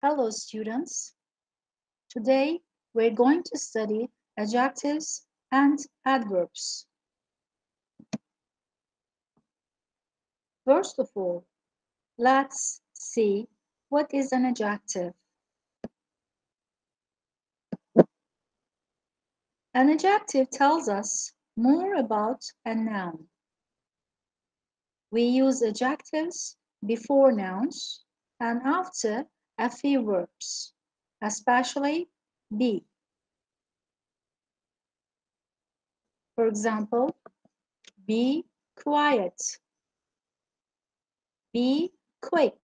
Hello students. Today we're going to study adjectives and adverbs. First of all, let's see what is an adjective. An adjective tells us more about a noun. We use adjectives before nouns and after a few verbs, especially be. For example, be quiet, be quick,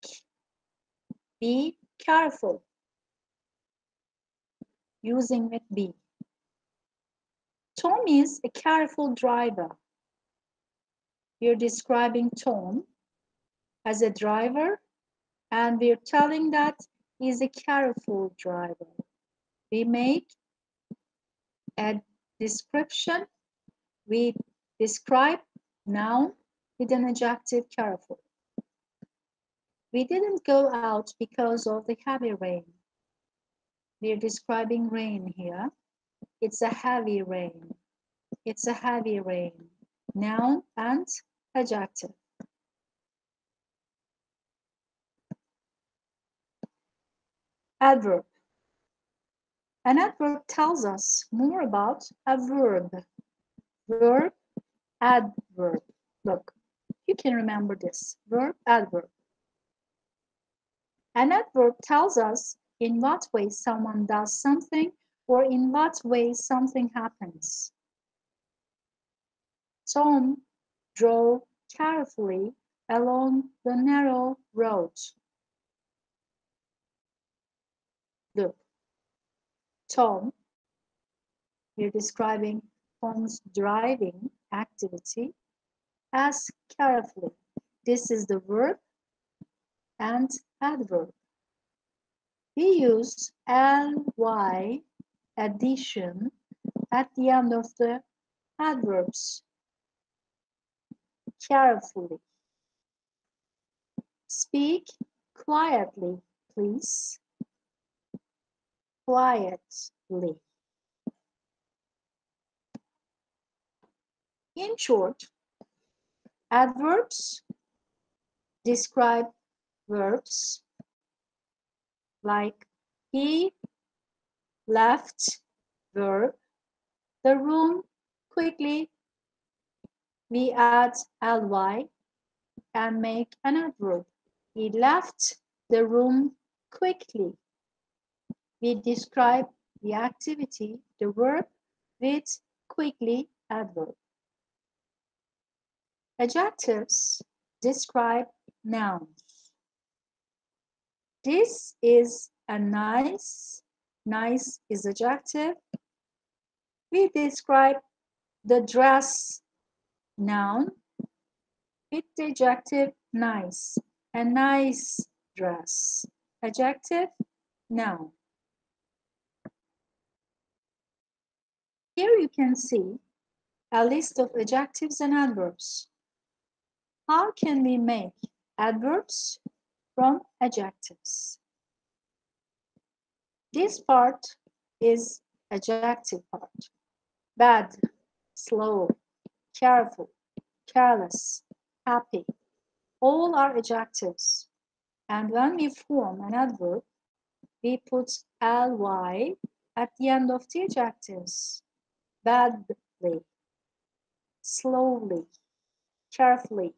be careful, using with be. Tom is a careful driver. We're describing Tom as a driver and we're telling that he's a careful driver. We make a description. We describe noun with an adjective careful. We didn't go out because of the heavy rain. We're describing rain here. It's a heavy rain. It's a heavy rain. Noun and adjective. Adverb. An adverb tells us more about a verb. Verb, adverb. Look, you can remember this. Verb, adverb. An adverb tells us in what way someone does something or in what way something happens. Tom drove carefully along the narrow road. Look, Tom, we're describing Tom's driving activity as carefully. This is the verb and adverb. We use ly addition at the end of the adverbs. Carefully. Speak quietly, please. Quietly. In short, adverbs describe verbs like he left, verb, the room quickly. We add ly and make an adverb. He left the room quickly. We describe the activity, the verb, with quickly adverb. Adjectives describe nouns. This is a nice. Nice is adjective. We describe the dress, noun, with the adjective nice. A nice dress. Adjective, noun. Here you can see a list of adjectives and adverbs. How can we make adverbs from adjectives? This part is adjective part. Bad, slow, careful, careless, happy. All are adjectives. And when we form an adverb, we put ly at the end of the adjectives. Badly, slowly, carefully,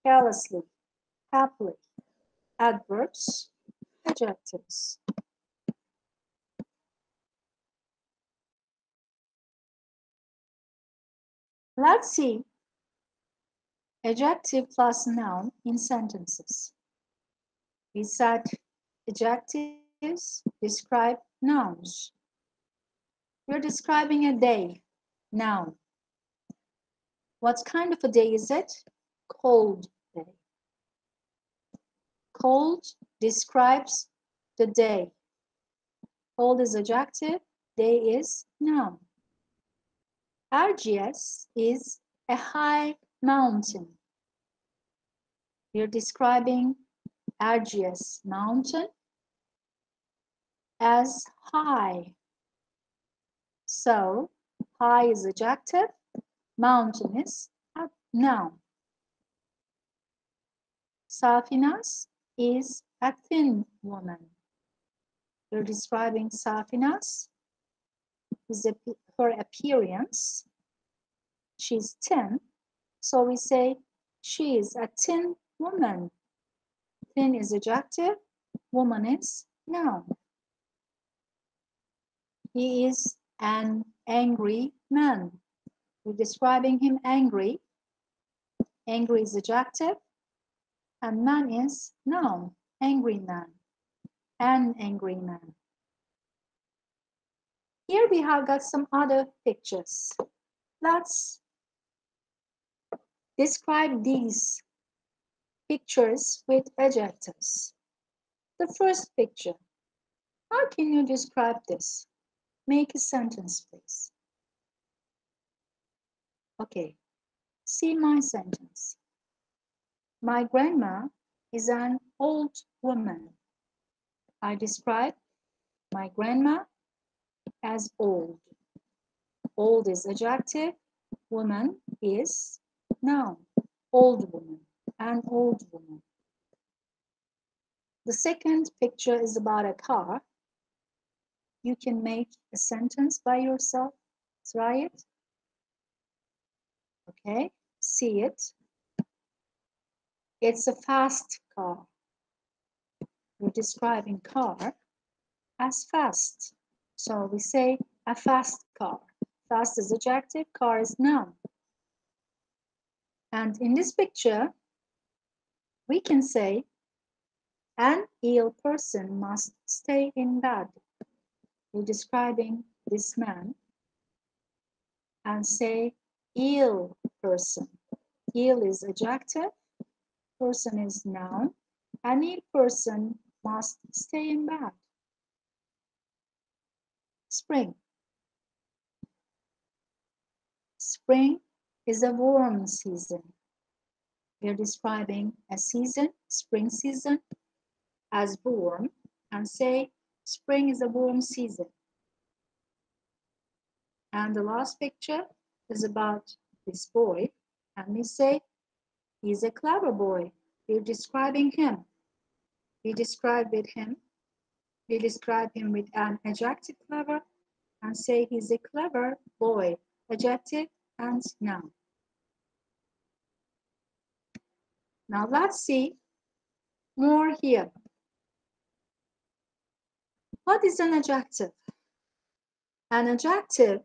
carelessly, happily. Adverbs, adjectives. Let's see adjective plus noun in sentences. We said adjectives describe nouns. We're describing a day, noun. What kind of a day is it? Cold day. Cold describes the day. Cold is adjective, day is noun. RGS is a high mountain. We're describing RGS mountain as high. So, high is adjective, mountain is a noun. Safinas is a thin woman. You're describing Safinas, her appearance. She's thin, so we say she is a thin woman. Thin is adjective, woman is noun. He is an angry man. We're describing him angry. Angry is adjective, and man is noun. Angry man. An angry man. Here we have got some other pictures. Let's describe these pictures with adjectives. The first picture. How can you describe this? Make a sentence, please. Okay. See my sentence. My grandma is an old woman. I describe my grandma as old. Old is adjective, woman is noun. Old woman, an old woman. The second picture is about a car. You can make a sentence by yourself. Try it. Okay, see it. It's a fast car. We're describing car as fast. So we say a fast car. Fast is adjective, car is noun. And in this picture, we can say an ill person must stay in bed. We're describing this man and say ill person. Ill is adjective, person is noun. An ill person must stay in bed. Spring. Spring is a warm season. We're describing a season, spring season, as warm, and say spring is a warm season. And the last picture is about this boy, and we say he's a clever boy. We're describing him. We describe him with an adjective clever and say he's a clever boy, adjective and noun. Now let's see more here. What is an adjective? An adjective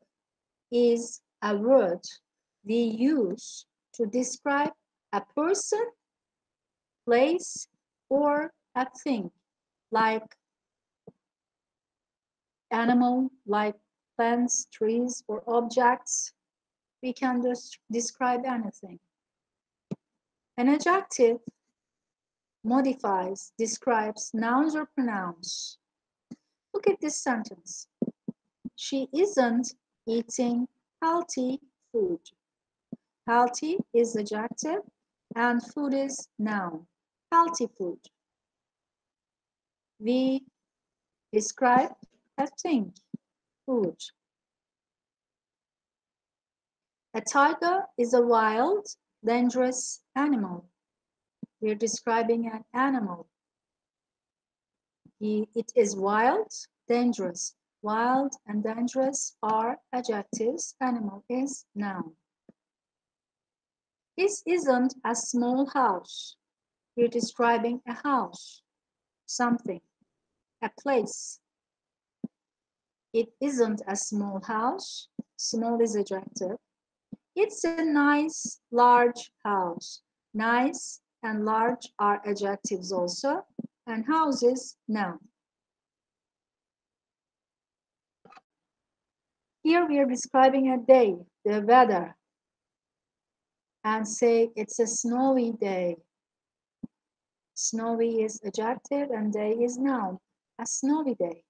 is a word we use to describe a person, place, or a thing, like animal, like plants, trees, or objects. We can just describe anything. An adjective modifies, describes nouns or pronouns. Look at this sentence. She isn't eating healthy food. Healthy is adjective and food is noun. Healthy food. We describe a thing, food. A tiger is a wild, dangerous animal. We're describing an animal. It is wild, dangerous. Wild and dangerous are adjectives. Animal is noun. This isn't a small house. We're describing a house, something, a place. It isn't a small house. Small is adjective. It's a nice, large house. Nice and large are adjectives also, and house is noun. Here we are describing a day, the weather, and say it's a snowy day. Snowy is adjective and day is noun. A snowy day.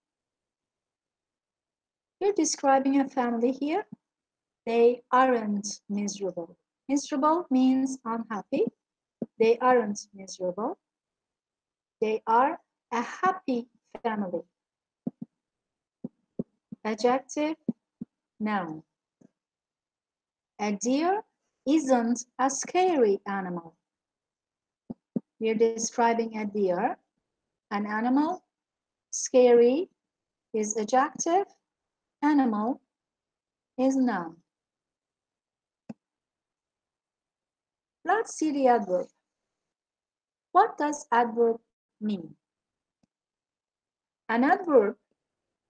You're describing a family here. They aren't miserable. Miserable means unhappy. They aren't miserable. They are a happy family. Adjective, noun. A deer isn't a scary animal. We're describing a deer, an animal. Scary is adjective, animal is noun. Let's see the adverb. What does adverb mean? An adverb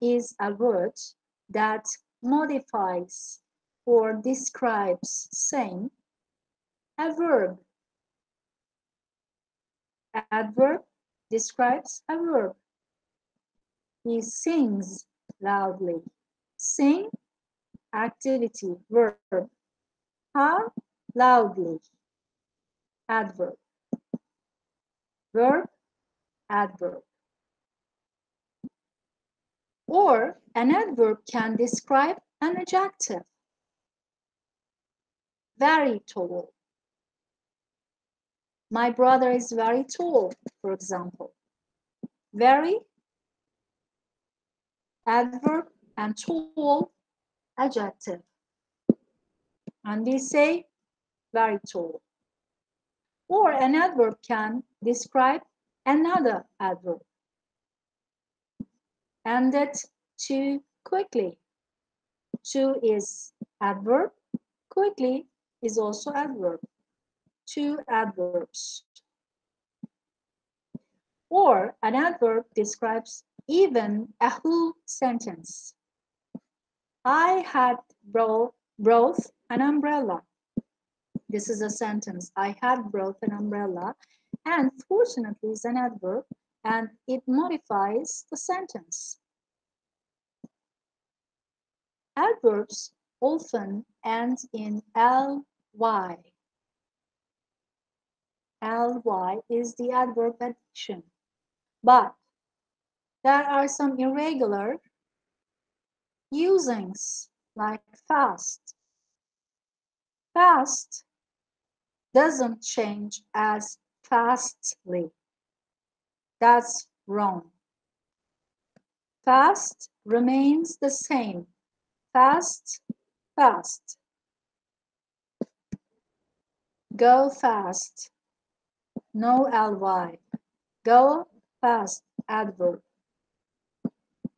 is a word that modifies or describes same a verb. Adverb describes a verb. He sings loudly. Sing, activity, verb. How? Loudly. Adverb. Verb, adverb. Or an adverb can describe an adjective. Very tall. My brother is very tall, for example. Very, adverb, and tall, adjective. And we say very tall. Or an adverb can describe another adverb. Ended too quickly. To is adverb. Quickly is also adverb. Two adverbs. Or an adverb describes even a whole sentence. I had brought an umbrella. This is a sentence. I had brought an umbrella, and fortunately is an adverb, and it modifies the sentence. Adverbs often end in ly. Ly is the adverb addition. But there are some irregular usings like fast. Fast doesn't change as fastly. That's wrong. Fast remains the same. Fast, fast. Go fast. No ly. Go fast, adverb.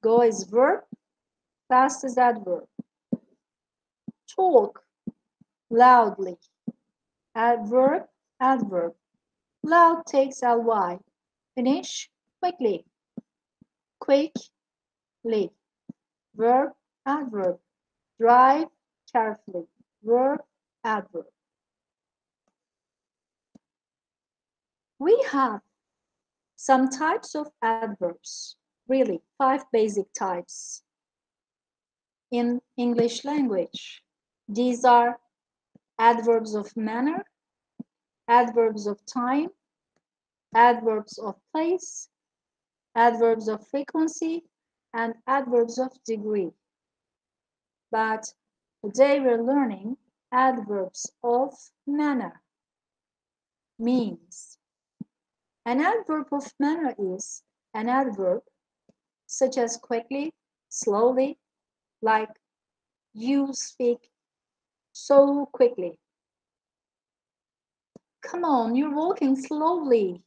Go is verb, fast is adverb. Talk loudly. Adverb, adverb. Loud takes ly. Finish quickly. Quickly. Verb, adverb. Drive carefully. Verb, adverb. We have some types of adverbs. Really, 5 basic types in English language. These are adverbs of manner, adverbs of time, adverbs of place, adverbs of frequency, and adverbs of degree. But today we're learning adverbs of manner. Means. An adverb of manner is an adverb such as quickly, slowly, like you speak so quickly. Come on, you're walking slowly.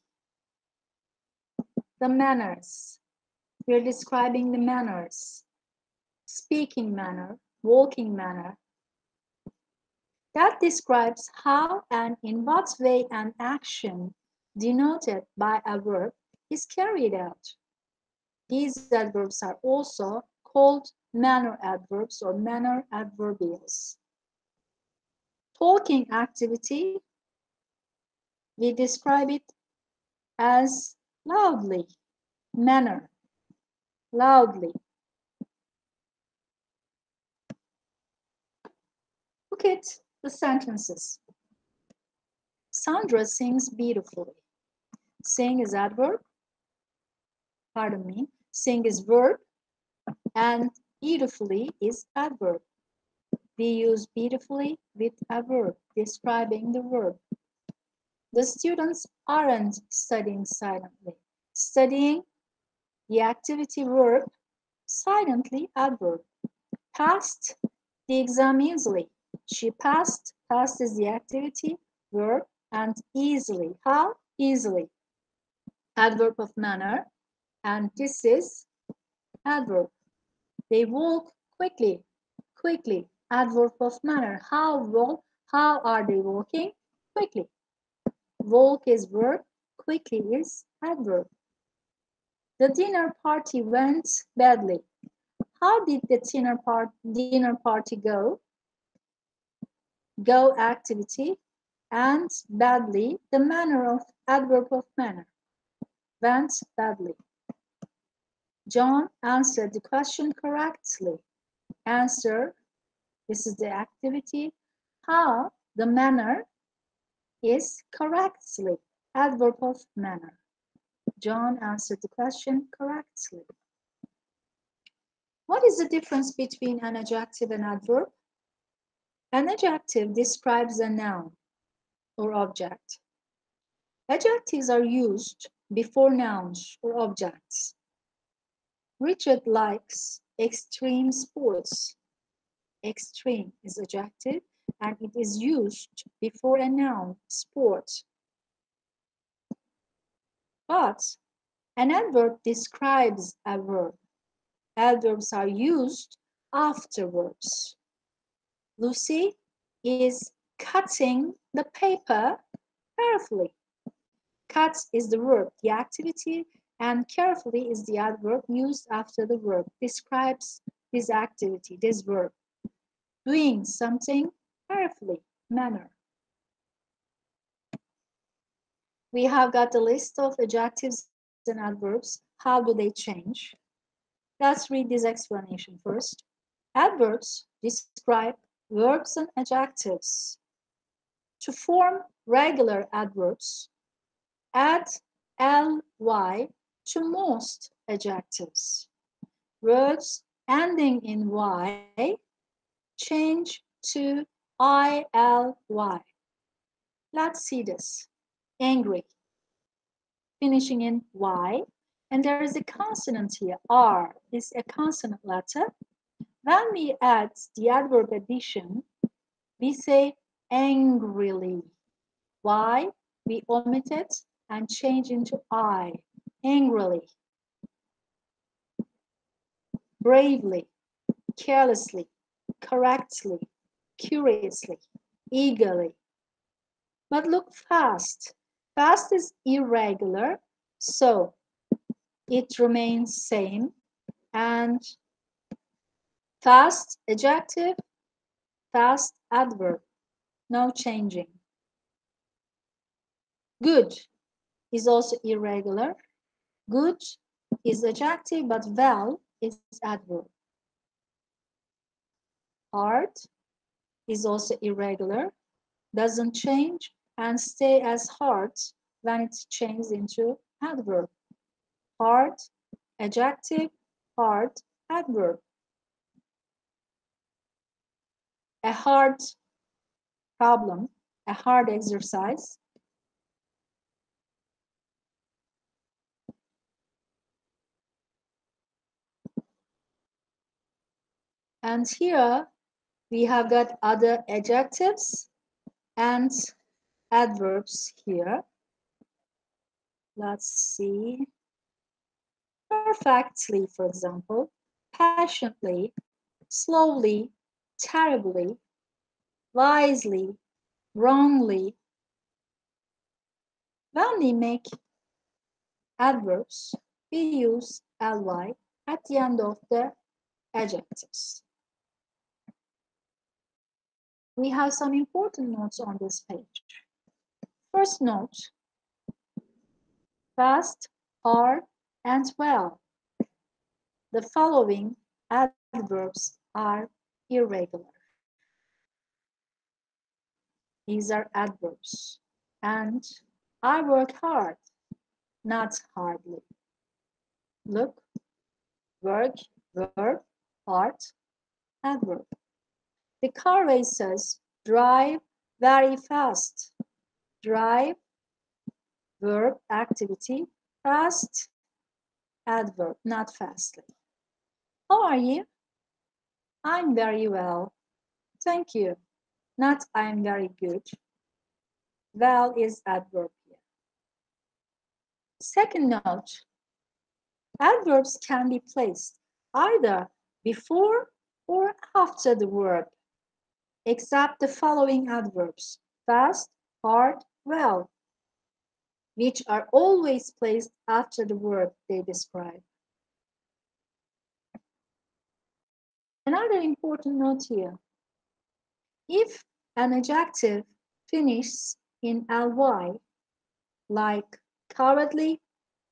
The manners. We're describing the manners. Speaking manner, walking manner. That describes how and in what way an action denoted by a verb is carried out. These adverbs are also called manner adverbs or manner adverbials. Talking activity, we describe it as loudly, manner, loudly. Look at the sentences. Sandra sings beautifully. Sing is adverb, pardon me, sing is verb, and beautifully is adverb. We use beautifully with a verb, describing the verb. The students aren't studying silently. Studying, the activity verb, silently adverb. passed the exam easily. She passed. Past is the activity, verb, and easily. How? Easily. Adverb of manner. And this is adverb. They walk quickly. Quickly. Adverb of manner. How are they walking? Quickly. Walk is verb. Quickly is adverb. The dinner party went badly. How did the dinner party go? Go activity and badly the manner of adverb of manner. Went badly. John answered the question correctly. Answer, this is the activity. How the manner is correctly. Adverb of manner. John answered the question correctly. What is the difference between an adjective and adverb? An adjective describes a noun or object. Adjectives are used before nouns or objects. Richard likes extreme sports. Extreme is adjective and it is used before a noun, sport. But an adverb describes a verb. Adverbs are used afterwards. Lucy is cutting the paper carefully. Cut is the verb, the activity, and carefully is the adverb used after the verb, describes this activity, this verb. Doing something carefully, manner. We have got the list of adjectives and adverbs. How do they change? Let's read this explanation first. Adverbs describe verbs and adjectives. To form regular adverbs, add ly to most adjectives. Words ending in y change to ily. Let's see this. Angry, finishing in y, and there is a consonant here. R is a consonant letter. When we add the adverb addition, we say angrily. Y, we omit it and change into I, angrily. Bravely, carelessly, correctly, curiously, eagerly. But look fast. Fast is irregular, so it remains same. And fast adjective, fast adverb, no changing. Good is also irregular. Good is adjective, but well is adverb. Hard is also irregular, doesn't change and stay as hard when it's changed into adverb. Hard, adjective, hard, adverb. A hard problem, a hard exercise. And here we have got other adjectives and adverbs here. Let's see. Perfectly, for example, passionately, slowly, terribly, wisely, wrongly. When we make adverbs, we use ly at the end of the adjectives. We have some important notes on this page. First note, fast, hard, and well. The following adverbs are irregular. These are adverbs. And I work hard, not hardly. Look, work, verb, hard, adverb. The car races drive very fast. Drive, verb, activity, fast, adverb, not fastly. How are you? I'm very well. Thank you. Not I'm very good. Well is adverb here. Second note, adverbs can be placed either before or after the verb, except the following adverbs: fast, hard, well, which are always placed after the verb they describe. Another important note here: if an adjective finishes in ly, like cowardly,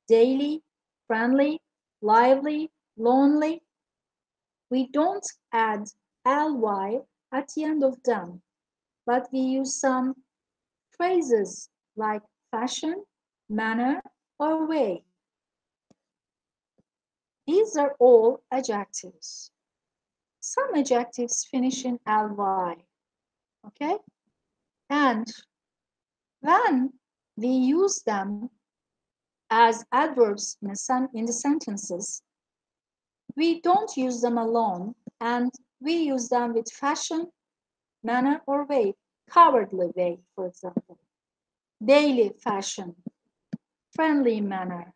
daily, friendly, lively, lonely, we don't add ly at the end of them, but we use some phrases like fashion, manner, or way. These are all adjectives. Some adjectives finish in ly, okay? And when we use them as adverbs in the sentences, we don't use them alone, and we use them with fashion, manner, or way. Cowardly way, for example. Daily fashion, friendly manner,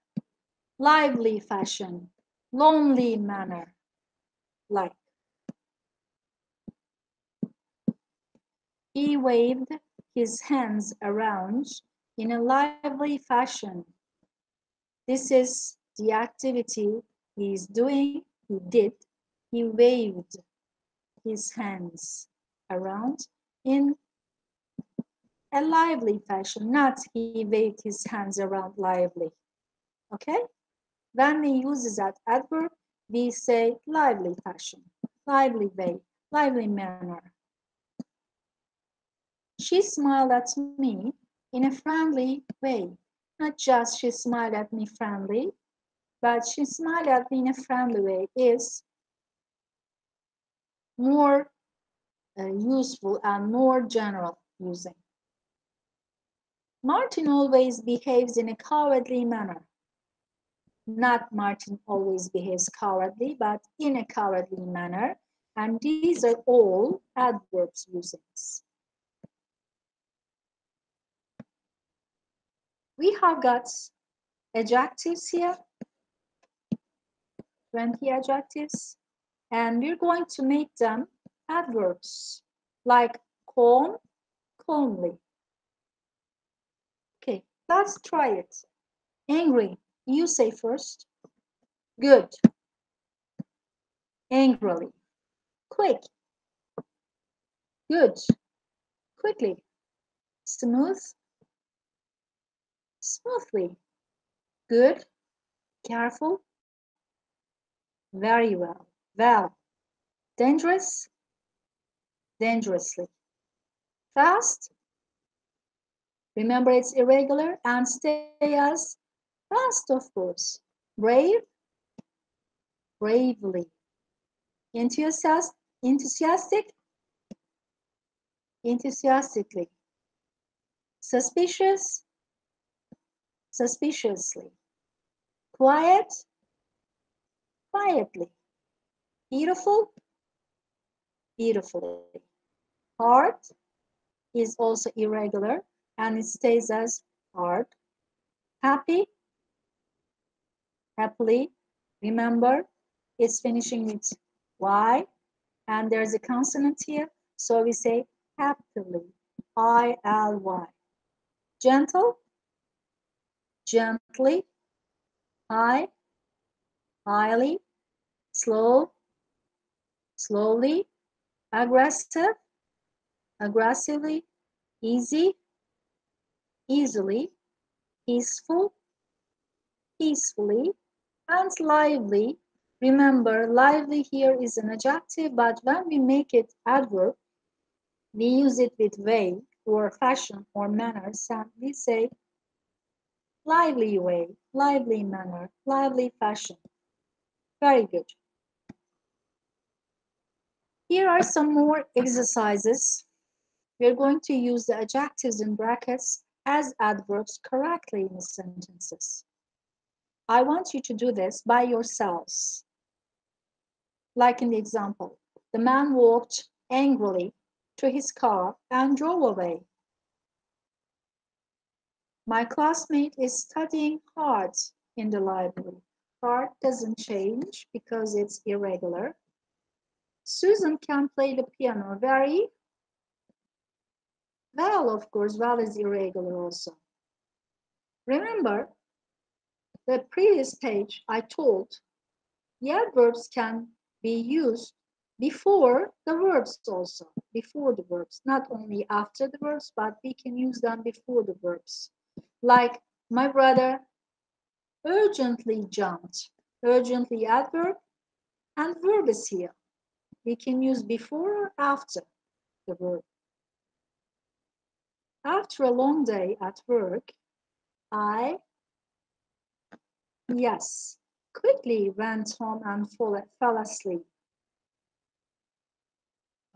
lively fashion, lonely manner, like. He waved his hands around in a lively fashion. This is the activity he is doing, he did. He waved his hands around in a lively fashion, not he waved his hands around lively. Okay? When we use that adverb, we say lively fashion, lively way, lively manner. She smiled at me in a friendly way. Not just she smiled at me friendly, but she smiled at me in a friendly way is more useful and more general using. Martin always behaves in a cowardly manner. Not Martin always behaves cowardly, but in a cowardly manner. And these are all adverbs usings. We have got adjectives here, 20 adjectives, and we're going to make them adverbs, like calm, calmly. Okay, let's try it. Angry, you say first. Good, angrily. Quick, good, quickly. Smooth, smoothly. Good, careful, very well. Well, dangerous, dangerously. Fast, remember it's irregular and stay as fast, of course. Brave, bravely. Enthusiastic, enthusiastically. Suspicious, suspiciously. Quiet, quietly. Beautiful, beautifully. Hard is also irregular and it stays as hard. Happy, happily. Remember, it's finishing with Y and there's a consonant here, so we say happily. I-L-Y. Gentle, gently. High, highly. Slow, slowly. Aggressive, aggressively. Easy, easily. Peaceful, peacefully. And lively. Remember, lively here is an adjective, but when we make it adverb, we use it with way or fashion or manners, and we say lively way, lively manner, lively fashion. Very good. Here are some more exercises. We're going to use the adjectives in brackets as adverbs correctly in the sentences. I want you to do this by yourselves. Like in the example, The man walked angrily to his car and drove away. My classmate is studying hard in the library. Hard doesn't change because it's irregular. Susan can play the piano very well, of course. Well is irregular also. Remember the previous page I told the adverbs can be used before the verbs also. Before the verbs. Not only after the verbs, but we can use them before the verbs. Like my brother urgently jumped. Urgently adverb and verb is here. We can use before or after the verb. After a long day at work, I, yes, quickly went home and fell asleep.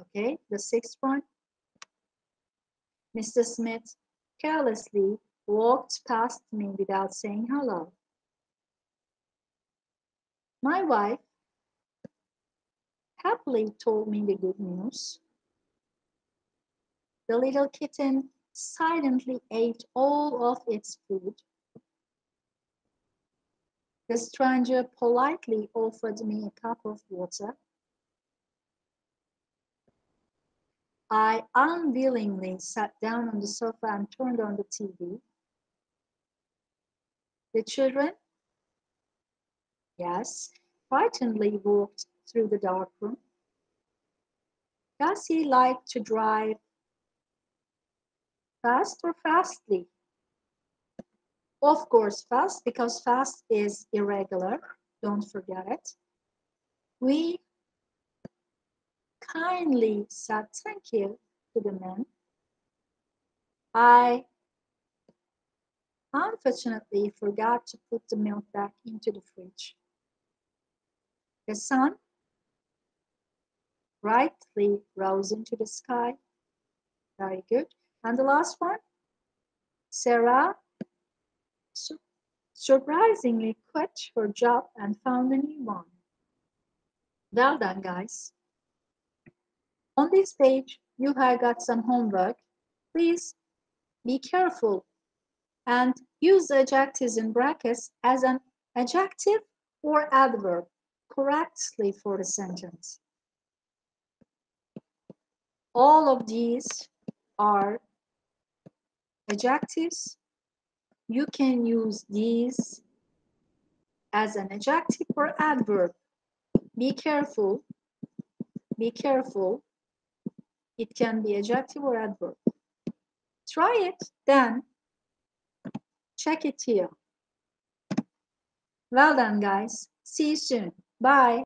Okay, the sixth one. Mr. Smith carelessly walked past me without saying hello. My wife happily told me the good news. The little kitten silently ate all of its food. The stranger politely offered me a cup of water. I unwillingly sat down on the sofa and turned on the TV. The children, yes, frightenedly walked through the dark room. Does he like to drive fast or fastly? Of course, fast, because fast is irregular. Don't forget it. We kindly said thank you to the man. I unfortunately forgot to put the milk back into the fridge. The sun brightly rose into the sky. Very good. And the last one, Sarah surprisingly quit her job and found a new one. Well done, guys. On this page, you have got some homework. Please be careful and use the adjectives in brackets as an adjective or adverb correctly for the sentence. All of these are adjectives. You can use these as an adjective or adverb. Be careful. Be careful. It can be adjective or adverb. Try it, then check it here. Well done, guys. See you soon. Bye.